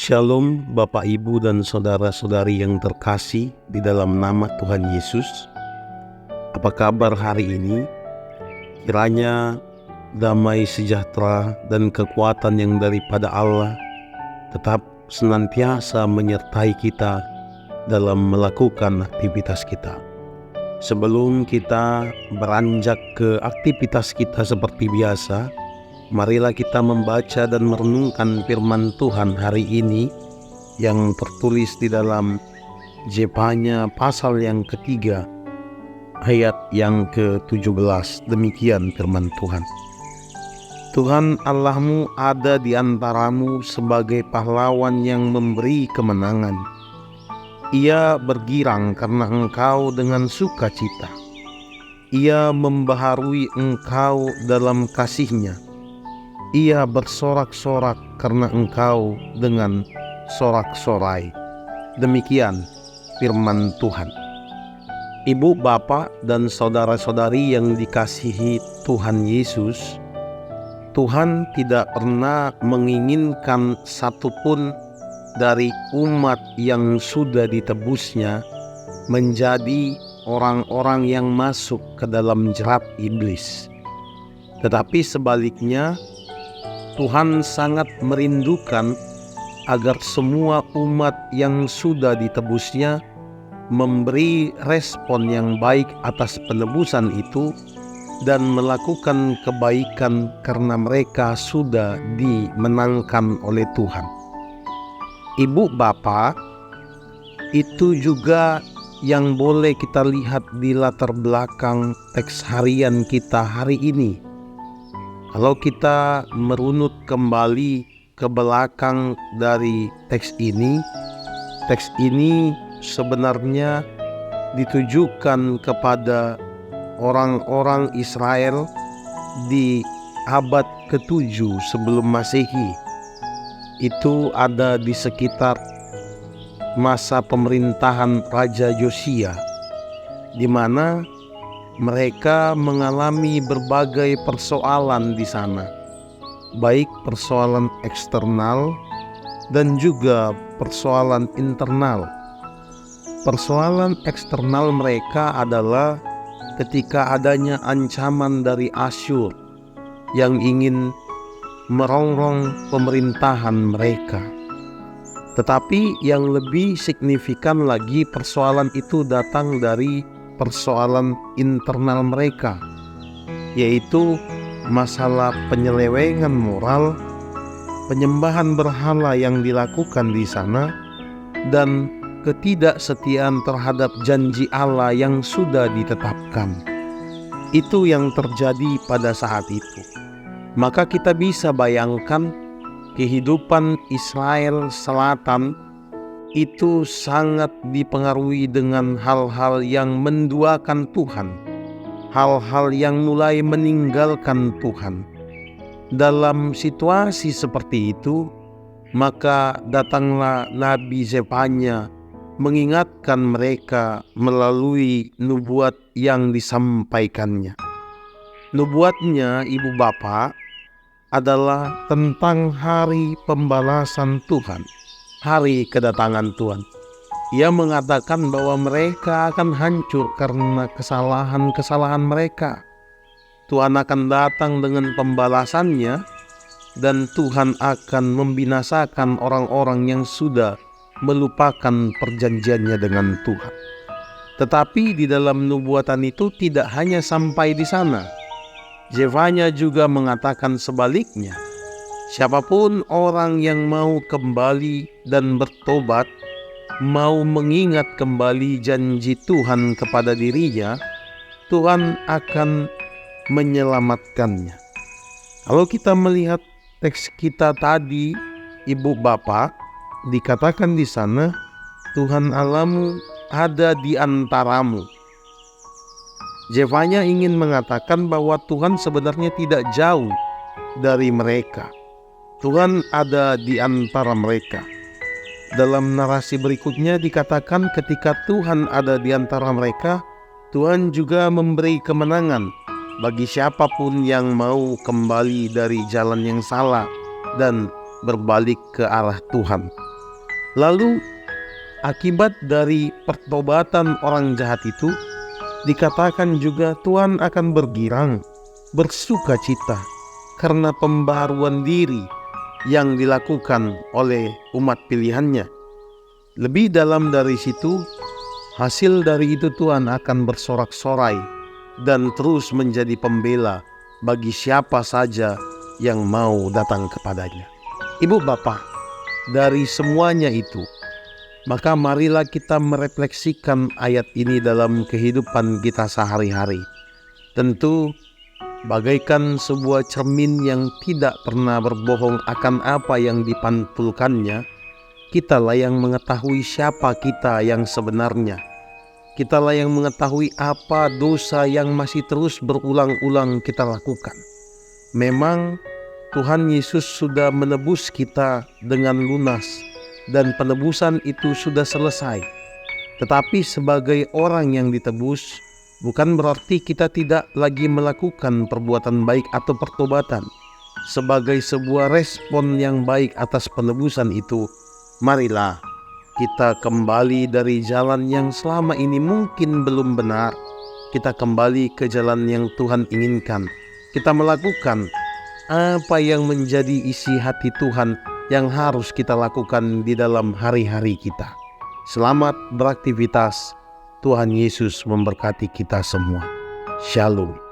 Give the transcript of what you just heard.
Shalom Bapak Ibu dan saudara-saudari yang terkasih di dalam nama Tuhan Yesus. Apa kabar hari ini? Kiranya damai sejahtera dan kekuatan yang daripada Allah tetap senantiasa menyertai kita dalam melakukan aktivitas kita. Sebelum kita beranjak ke aktivitas kita seperti biasa, marilah kita membaca dan merenungkan firman Tuhan hari ini yang tertulis di dalam Zefanya pasal yang ketiga ayat yang ke-17. Demikian firman Tuhan. Tuhan Allahmu ada di antaramu sebagai pahlawan yang memberi kemenangan. Ia bergirang karena engkau dengan sukacita. Ia membaharui engkau dalam kasih-Nya. Ia bersorak-sorak karena engkau dengan sorak-sorai. Demikian firman Tuhan. Ibu, bapak, dan saudara-saudari yang dikasihi Tuhan Yesus, Tuhan tidak pernah menginginkan satupun dari umat yang sudah ditebusnya menjadi orang-orang yang masuk ke dalam jerat iblis. Tetapi sebaliknya, Tuhan sangat merindukan agar semua umat yang sudah ditebusnya memberi respon yang baik atas penebusan itu dan melakukan kebaikan karena mereka sudah dimenangkan oleh Tuhan. Ibu bapak, itu juga yang boleh kita lihat di latar belakang teks harian kita hari ini. Kalau kita merunut kembali ke belakang dari teks ini sebenarnya ditujukan kepada orang-orang Israel di abad ke-7 sebelum Masehi. Itu ada di sekitar masa pemerintahan Raja Yosia, di mana mereka mengalami berbagai persoalan di sana, baik persoalan eksternal dan juga persoalan internal. Persoalan eksternal mereka adalah ketika adanya ancaman dari Asyur yang ingin merongrong pemerintahan mereka. Tetapi yang lebih signifikan lagi, persoalan itu datang dari persoalan internal mereka, yaitu masalah penyelewengan moral, penyembahan berhala yang dilakukan di sana, dan ketidaksetiaan terhadap janji Allah yang sudah ditetapkan. Itu yang terjadi pada saat itu. Maka kita bisa bayangkan kehidupan Israel Selatan itu sangat dipengaruhi dengan hal-hal yang menduakan Tuhan, hal-hal yang mulai meninggalkan Tuhan. Dalam situasi seperti itu, maka datanglah Nabi Zefanya mengingatkan mereka melalui nubuat yang disampaikannya. Nubuatnya, ibu bapak, adalah tentang hari pembalasan Tuhan, hari kedatangan Tuhan. Ia mengatakan bahwa mereka akan hancur karena kesalahan-kesalahan mereka. Tuhan akan datang dengan pembalasannya, dan Tuhan akan membinasakan orang-orang yang sudah melupakan perjanjiannya dengan Tuhan. Tetapi di dalam nubuatan itu tidak hanya sampai di sana. Zefanya juga mengatakan sebaliknya. Siapapun orang yang mau kembali dan bertobat, mau mengingat kembali janji Tuhan kepada dirinya, Tuhan akan menyelamatkannya. Kalau kita melihat teks kita tadi, ibu bapak, dikatakan di sana, Tuhan Allahmu ada di antaramu. Zefanya ingin mengatakan bahwa Tuhan sebenarnya tidak jauh dari mereka. Tuhan ada di antara mereka. Dalam narasi berikutnya dikatakan ketika Tuhan ada di antara mereka, Tuhan juga memberi kemenangan bagi siapapun yang mau kembali dari jalan yang salah dan berbalik ke arah Tuhan. Lalu akibat dari pertobatan orang jahat itu, dikatakan juga Tuhan akan bergirang, bersuka cita karena pembaharuan diri yang dilakukan oleh umat pilihannya. Lebih dalam dari situ, hasil dari itu Tuhan akan bersorak-sorai dan terus menjadi pembela bagi siapa saja yang mau datang kepadanya. Ibu bapak, dari semuanya itu, maka marilah kita merefleksikan ayat ini dalam kehidupan kita sehari-hari. Tentu bagaikan sebuah cermin yang tidak pernah berbohong akan apa yang dipantulkannya, kitalah yang mengetahui siapa kita yang sebenarnya. Kitalah yang mengetahui apa dosa yang masih terus berulang-ulang kita lakukan. Memang Tuhan Yesus sudah menebus kita dengan lunas, dan penebusan itu sudah selesai. Tetapi sebagai orang yang ditebus, bukan berarti kita tidak lagi melakukan perbuatan baik atau pertobatan. Sebagai sebuah respon yang baik atas penebusan itu, marilah kita kembali dari jalan yang selama ini mungkin belum benar. Kita kembali ke jalan yang Tuhan inginkan. Kita melakukan apa yang menjadi isi hati Tuhan yang harus kita lakukan di dalam hari-hari kita. Selamat beraktivitas. Tuhan Yesus memberkati kita semua. Shalom.